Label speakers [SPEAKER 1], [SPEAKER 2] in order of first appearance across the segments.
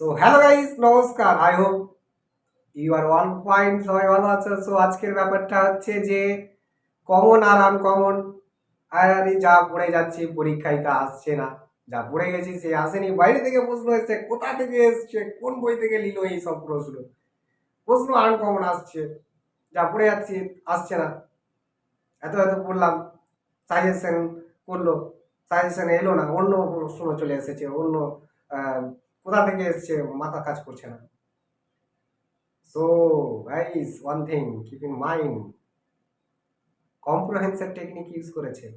[SPEAKER 1] So hello guys, নমস্কার। I hope you are one point, সবাই ভালো আছো। সো আজকের ব্যাপারটা হচ্ছে যে কমন আর আনকমন। আরে যা পড়ে যাচ্ছি পরীক্ষায় তা আসছে না, যা পড়ে গেছি সে আসেনি। বাইরে থেকে প্রশ্ন এসছে, কোথা থেকে এসছে, কোন বই থেকে নিল এই সব প্রশ্ন। প্রশ্ন আনকমন আসছে, যা পড়ে যাচ্ছি আসছে না। এত এত পড়লাম, সাজেশন করলো, সাজেশন এলো না, অন্য প্রশ্ন চলে এসেছে, অন্য আহ, কোথা থেকে এসছে মাথা কাজ করছে না। So, guys, one thing keep in mind, কম্প্রোহেন্সের টেকনিক ইউজ করেছে,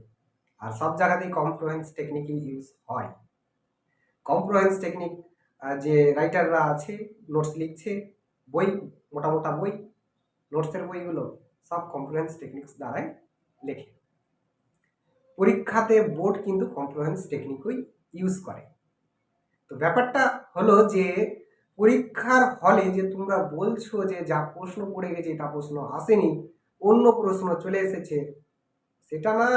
[SPEAKER 1] আর সব জায়গাতেই কম্প্রোহেন্স টেকনিকই ইউজ হয়। কম্প্রোহেন্স টেকনিক যে রাইটাররা আছে, নোটস লিখছে, বই, মোটা মোটা বই, নোটসের বইগুলো সব কম্প্রোহেন্স টেকনিক্স দ্বারাই লেখে। পরীক্ষাতে বোর্ড কিন্তু কম্প্রোহেন্স টেকনিকই ইউজ করে। তো ব্যাপারটা হলো যে পরীক্ষার হলে যে তোমরা বলছো যে যা প্রশ্ন পড়ে গেছে তা প্রশ্ন আসেনি, অন্য প্রশ্ন চলে এসেছে, সেটা না।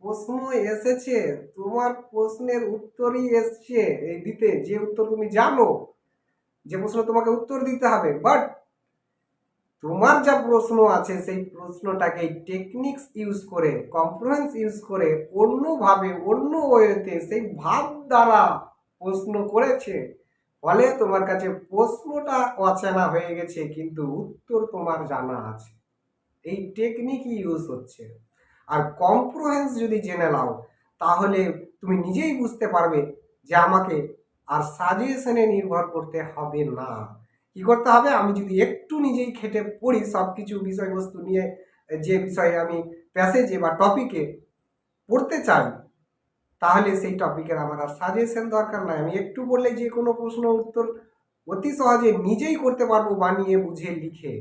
[SPEAKER 1] প্রশ্ন এসেছে, তোমার প্রশ্নের উত্তরই এসছে এই দিতে, যে উত্তর তুমি জানো, যে প্রশ্ন তোমাকে উত্তর দিতে হবে, বাট তোমার যা প্রশ্ন আছে সেই প্রশ্নটাকে টেকনিক্স ইউজ করে, কম্প্রোহেন্স ইউজ করে, অন্যভাবে অন্য ওয়েতে সেই ভাব দ্বারা প্রশ্ন করেছে। ফলে তোমার কাছে প্রশ্নটা অচেনা হয়ে গেছে, কিন্তু উত্তর তোমার জানা আছে। এই টেকনিকই ইউজ হচ্ছে। আর কম্প্রোহেন্স যদি জেনে নাও, তাহলে তুমি নিজেই বুঝতে পারবে যে আমাকে আর সাজেশনে নির্ভর করতে হবে না। কি করতে হবে, আমি যদি একটু নিজেই খেটে পড়ি সব কিছু বিষয়বস্তু নিয়ে, যে বিষয়ে আমি প্যাসেজে বা টপিকে পড়তে চাই, তাহলে সেই টপিকের আমার আর সাজেশন দরকার নাই। আমি একটু বললে যে কোনো প্রশ্ন উত্তর অতি সহজে নিজেই করতে পারবো, বানিয়ে বুঝে লিখে।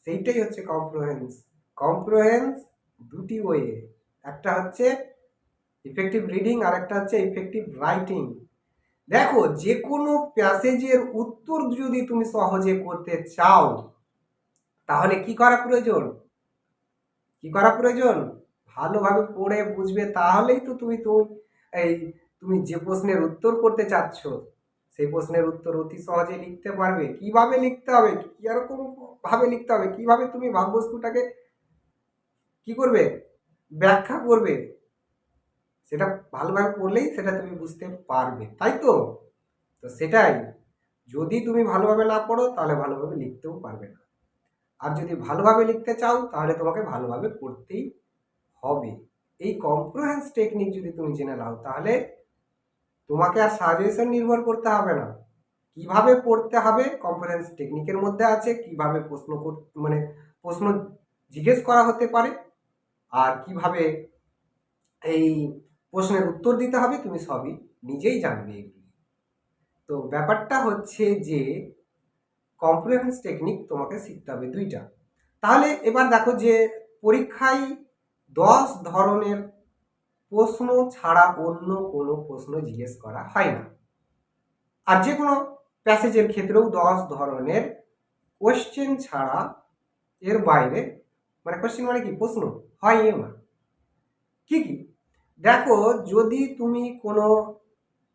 [SPEAKER 1] সেইটাই হচ্ছে কম্প্রোহেন্স। কম্প্রোহেন্স দুটি ওয়ে, একটা হচ্ছে ইফেক্টিভ রিডিং আর একটা হচ্ছে ইফেক্টিভ রাইটিং। দেখো, যে কোনো প্যাসেজের উত্তর যদি তুমি সহজে করতে চাও, তাহলে কি করা প্রয়োজন? কি করা প্রয়োজন? ভালোভাবে পড়ে বুঝবে, তাহলেই তো এই তুমি যে প্রশ্নের উত্তর করতে চাচ্ছ সেই প্রশ্নের উত্তর অতি সহজে লিখতে পারবে। কিভাবে লিখতে হবে, কিরকম ভাবে লিখতে হবে, কিভাবে তুমি ভাববস্তুটাকে কি করবে, ব্যাখ্যা করবে, সেটা ভালোভাবে পড়লেই সেটা তুমি বুঝতে পারবে, তাই তো? তো সেটাই, যদি তুমি ভালোভাবে না পড়ো তাহলে ভালোভাবে লিখতেও পারবে না। আর যদি ভালোভাবে লিখতে চাও তাহলে তোমাকে ভালোভাবে পড়তেই হবে। এই কম্প্রোহেন্স টেকনিক যদি তুমি জেনে নাও, তাহলে তোমাকে আর সাজেশন নির্ভর করতে হবে না। কিভাবে পড়তে হবে কম্প্রোহেন্স টেকনিকের মধ্যে আছে, কিভাবে মানে প্রশ্ন জিজ্ঞেস করা হতে পারে, আর কিভাবে এই প্রশ্নের উত্তর দিতে হবে, তুমি সবই নিজেই জানবে এগুলি। তো ব্যাপারটা হচ্ছে যে কম্প্রিহেন্স টেকনিক তোমাকে শিখতে হবে দুইটা। তাহলে এবার দেখো যে পরীক্ষায় 10 ধরনের প্রশ্ন ছাড়া অন্য কোনো প্রশ্ন জিজ্ঞেস করা হয় না। আর যে কোনো প্যাসেজের ক্ষেত্রেও 10 ধরনের কোশ্চেন ছাড়া এর বাইরে, মানে কোশ্চেন মানে কি, প্রশ্ন হয় না। কি কি? দেখো, যদি তুমি কোনো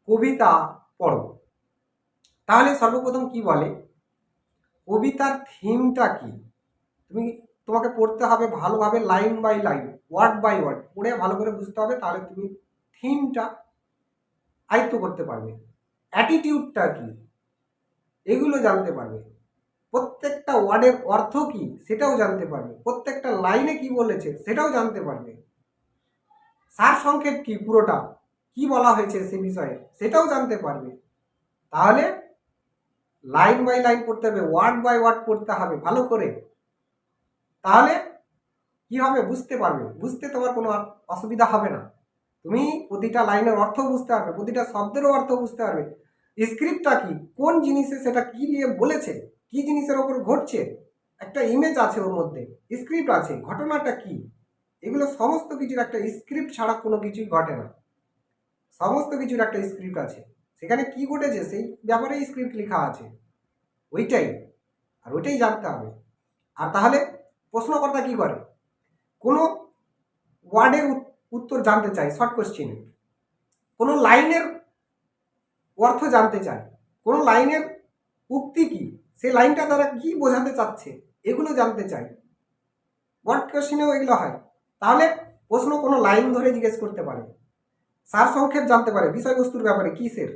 [SPEAKER 1] কবিতা পড়ো, তাহলে সর্বপ্রথম কি বলে, কবিতার থিমটা কি? তোমাকে পড়তে হবে ভালোভাবে, line by line, word by word পড়ে ভালো করে বুঝতে হবে, তাহলে তুমি থিমটা আয়ত্ত করতে পারবে। অ্যাটিটিউডটা কি এগুলো জানতে পারবে, প্রত্যেকটা ওয়ার্ডের অর্থ কি সেটাও জানতে পারবে, প্রত্যেকটা লাইনে কি বলেছে সেটাও জানতে পারবে, সারসংক্ষেপ কি, পুরোটা কি বলা হয়েছে সে বিষয়ে সেটাও জানতে পারবে। তাহলে লাইন বাই লাইন পড়তে হবে, ওয়ার্ড বাই ওয়ার্ড পড়তে হবে ভালো করে। তাহলে কি হবে, বুঝতে পারবে, বুঝতে তোমার কোনো অসুবিধা হবে না। তুমি প্রতিটা লাইনের অর্থ বুঝতে পারবে, প্রতিটা শব্দেরও অর্থ বুঝতে পারবে। স্ক্রিপ্টটা কি, কোন জিনিসে সেটা কি নিয়ে বলেছে, কি জিনিসের ওপর ঘটছে, একটা ইমেজ আছে ওর মধ্যে, স্ক্রিপ্ট আছে, ঘটনাটা কি, এগুলো সমস্ত কিছুর একটা স্ক্রিপ্ট ছাড়া কোনো কিছুই ঘটে না। সমস্ত কিছুর একটা স্ক্রিপ্ট আছে, সেখানে কি ঘটেছে সেই ব্যাপারে স্ক্রিপ্ট লেখা আছে, ওইটাই। আর ওইটাই জানতে হবে। আর তাহলে প্রশ্নকর্তা কি করে, কোনো ওয়ার্ডের উত্তর জানতে চাই শর্ট কোশ্চেনে, কোনো লাইনের অর্থ জানতে চাই, কোন লাইনের উক্তি কি, সেই লাইনটা তারা কি বোঝাতে চাচ্ছে, এগুলো জানতে চাই। ওয়ার্ড কোশ্চেনেও এগুলো হয়। তাহলে প্রশ্ন কোনো লাইন ধরে জিজ্ঞেস করতে পারে, সার সংক্ষেপ জানতে পারে বিষয়বস্তুর ব্যাপারে কিসের,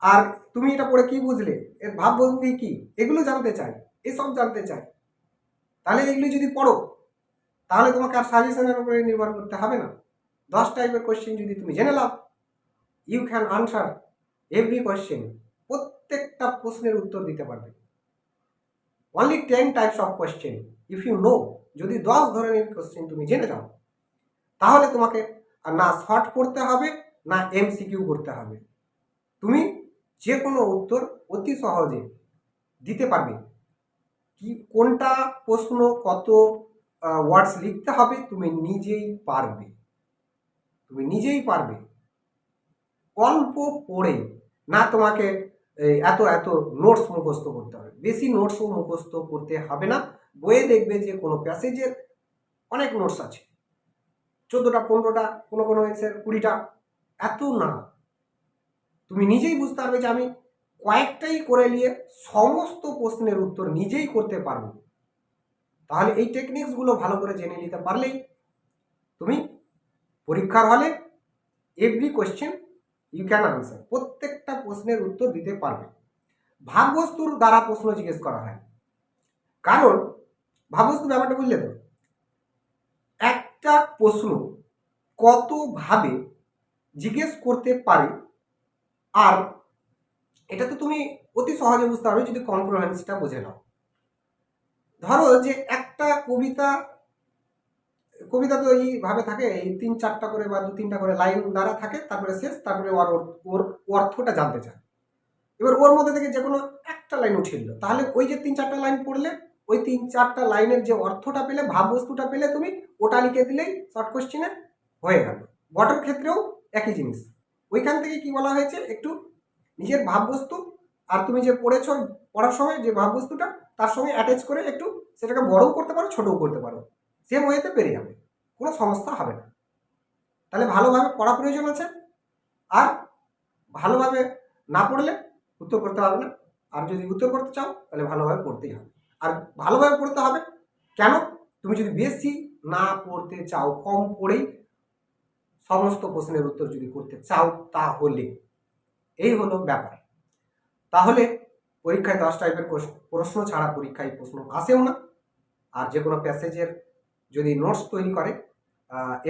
[SPEAKER 1] আর তুমি এটা পড়ে কি বুঝলে, এর ভাবভঙ্গি কি, এগুলো জানতে চাই, এসব জানতে চাই। তাহলে এগুলো যদি পড়ো তাহলে তোমাকে আর সাজেশনের উপরে নির্ভর করতে হবে না। 10 টাইপের কোশ্চেন যদি তুমি জেনে নাও, you can answer every question, প্রত্যেকটা প্রশ্নের উত্তর দিতে পারবে। Only 10 types of question if you know, যদি 10 ধরনের কোশ্চেন তুমি জেনে যাও তাহলে তোমাকে আর না শর্ট পড়তে হবে না এমসিকিউ করতে হবে, তুমি যে কোনো উত্তর অতি সহজে দিতে পারবে। কি কোনটা প্রশ্ন কত ওয়ার্ডস লিখতে হবে তুমি নিজেই পারবে, তুমি নিজেই পারবে। অল্প পড়ে না তোমাকে এত এত নোটস মুখস্থ করতে হবে, বেশি নোটসও মুখস্থ করতে হবে না। বইয়ে দেখবে যে কোনো প্যাসেজের অনেক নোটস আছে, 14টা 15টা, কোনো কোনো এসে 20টা, এত না। তুমি নিজেই বুঝতে পারবে যে আমি কয়েকটাই করে নিয়ে সমস্ত প্রশ্নের উত্তর নিজেই করতে পারবো। তাহলে এই টেকনিক্সগুলো ভালো করে জেনে নিতে পারলেই তুমি পরীক্ষার হলে every question you can answer, প্রত্যেকটা প্রশ্নের উত্তর দিতে পারবে। ভাববস্তুর দ্বারা প্রশ্ন জিজ্ঞেস করা হয়, কারণ ভাববস্তু ব্যাপারটা বুঝলে তো, একটা প্রশ্ন কতভাবে জিজ্ঞেস করতে পারে, আর এটা তো তুমি অতি সহজে বুঝতে পারবে যদি কম্প্রিহেন্সটা বুঝে নাও। ধরো যে একটা কবিতা কবিতা তো এইভাবে থাকে, এই 3-4টা করে বা 2-3টা করে লাইন দ্বারা থাকে, তারপরে শেষ, তারপরে ওর অর্থটা জানতে চায়। এবার ওর মধ্যে থেকে যে কোনো একটা লাইন উঠিয়ে দিল, তাহলে ওই যে 3-4টা লাইন পড়লে ওই 3-4টা লাইনের যে অর্থটা পেলে, ভাববস্তুটা পেলে, তুমি ওটা লিখে দিলেই শর্ট কোশ্চেনে হয়ে গেল। বটের ক্ষেত্রেও একই জিনিস, ওইখান থেকে কি বলা হয়েছে, একটু নিজের ভাববস্তু আর তুমি যে পড়েছো পড়ার সময় যে ভাববস্তুটা তার সঙ্গে অ্যাটাচ করে একটু সেটাকে বড়ও করতে পারো ছোটও করতে পারো, সেম ওয়েতে পেরে যাবে, কোনো সমস্যা হবে না। তাহলে ভালোভাবে পড়া প্রয়োজন আছে, আর ভালোভাবে না পড়লে উত্তর করতে পারবে না। আর যদি উত্তর করতে চাও তাহলে ভালোভাবে পড়তেই হবে। আর ভালোভাবে পড়তে হবে কেন, তুমি যদি বেশি না পড়তে চাও, কম পড়েই সমস্ত প্রশ্নের উত্তর যদি করতে চাও, তাহলে এই হলো ব্যাপার। তাহলে পরীক্ষায় 10 টাইপের প্রশ্ন ছাড়া পরীক্ষায় প্রশ্ন আসেও না। আর যে কোনো প্যাসেজের যদি নোটস তৈরি করে,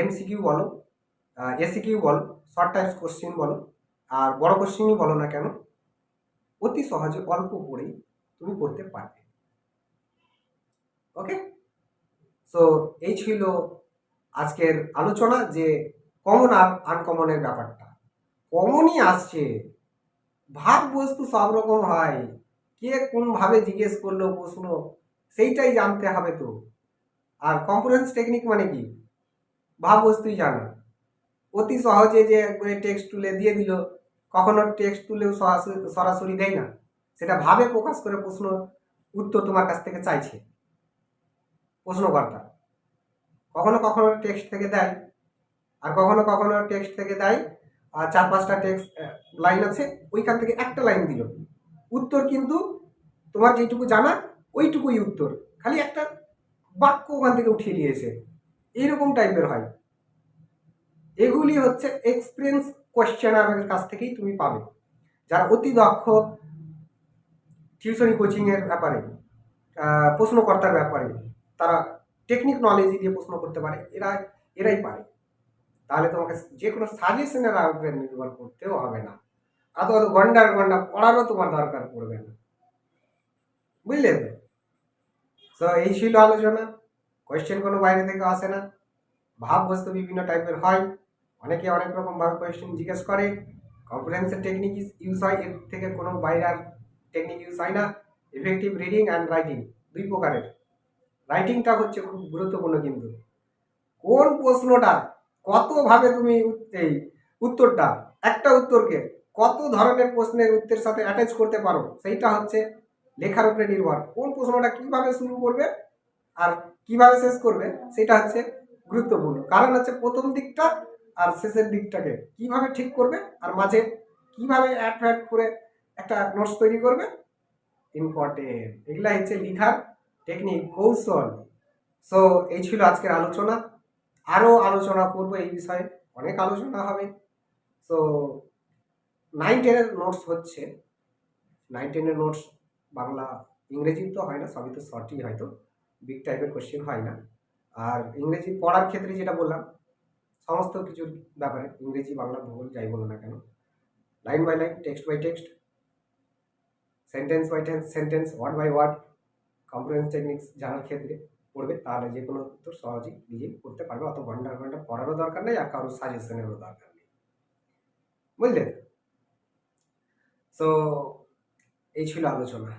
[SPEAKER 1] এমসিকিউ বলো, এসিকিউ বলো, শর্ট টাইপস কোশ্চিন বলো, আর বড় কোশ্চিনই বলো না কেন, অতি সহজে অল্প পড়েই তুমি করতে পারবে। ওকে, সো এই ছিল আজকের আলোচনা, যে কমন আর আনকমনের ব্যাপারটা। কমনই আসছে, ভাব বস্তু সব রকম হয়, কে কোন ভাবে জিজ্ঞেস করলো প্রশ্ন সেইটাই জানতে হবে তো। আর কম্পারেন্স টেকনিক মানে কি, ভাব বস্তুই জানা, অতি সহজে যে একবারে টেক্সট তুলে দিয়ে দিল, কখনো টেক্সট তুলেও সরাসরি দেয় না, সেটা ভাবে প্রকাশ করে প্রশ্ন উত্তর তোমার কাছ থেকে চাইছে প্রশ্নকর্তা। কখনো কখনো টেক্সট থেকে দেয়, আর কখনো কখনো টেক্সট থেকে দেয় আর 4-5টা টেক্সট লাইন আছে, ওইখান থেকে একটা লাইন দিল উত্তর, কিন্তু তোমার যেটুকু জানা ওইটুকুই উত্তর, খালি একটা বাক্য ওখান থেকে উঠিয়ে নিয়েছে, এইরকম টাইপের হয়। এগুলি হচ্ছে এক্সপিরিয়েন্স কোয়েশ্চেনারের কাছ থেকেই তুমি পাবে, যারা অতি দক্ষ টিউশনি কোচিংয়ের ব্যাপারে, প্রশ্নকর্তার ব্যাপারে, তারা টেকনিক নলেজ দিয়ে প্রশ্ন করতে পারে, এরাই পারে। তাহলে তোমাকে যে কোনো সাজেশনের উপরে নির্ভর করতেও হবে না, অত ঘন্টার ঘন্টা পড়ারও তোমার দরকার পড়বে না, বুঝলে তো। তো এই ছিল আলোচনা, কোয়েশ্চেন কোনো বাইরে থেকে আসে না, ভাব বস্তু বিভিন্ন টাইপের হয়, অনেকে অনেক রকম ভাবে কোয়েশ্চেন জিজ্ঞেস করে, কম্প্রিহেনশন টেকনিক ইউজ হয়, এর থেকে কোনো বাইরের টেকনিক ইউজ হয় না। ইফেক্টিভ রিডিং অ্যান্ড রাইটিং দুই প্রকারের, রাইটিংটা হচ্ছে খুব গুরুত্বপূর্ণ, কিন্তু কোন প্রশ্নটা কতভাবে তুমি এই উত্তরটা, একটা উত্তরকে কত ধরনের প্রশ্নের উত্তরের সাথে অ্যাটাচ করতে পারো, সেইটা হচ্ছে লেখার উপরে নির্ভর। কোন প্রশ্নটা কিভাবে শুরু করবে আর কিভাবে শেষ করবে সেটা হচ্ছে গুরুত্বপূর্ণ, কারণ হচ্ছে প্রথম দিকটা আর শেষের দিকটাকে কিভাবে ঠিক করবে, আর মাঝে কিভাবে অ্যাড করে একটা নোটস তৈরি করবে, ইম্পর্টেন্ট। এগুলা হচ্ছে লিখার টেকনিক, কৌশল। সো এই ছিল আজকের আলোচনা। আরও আলোচনা করবো এই বিষয়ে, অনেক আলোচনা হবে। সো 9-10-এর নোটস হচ্ছে, 9-10-এর নোটস বাংলা ইংরেজি তো হয় না, সবই তো শর্টই, হয়তো বিগ টাইপের কোশ্চেন হয় না। আর ইংরেজি পড়ার ক্ষেত্রে যেটা বললাম, সমস্ত কিছুর ব্যাপারে ইংরেজি, বাংলা, ভূগোল যাই বলো না কেন, line by line, text by text, sentence by sentence, word by word, comprehension techniques জানার ক্ষেত্রে পড়বে, তাহলে যে কোনো উত্তর সহজেই নিজেই করতে পারবে। অত ঘন্টা ঘন্টা পড়ারও দরকার নেই, আর কারোর সাজেশনেরও দরকার নেই, বুঝলেন? সো এই ছিল আলোচনা।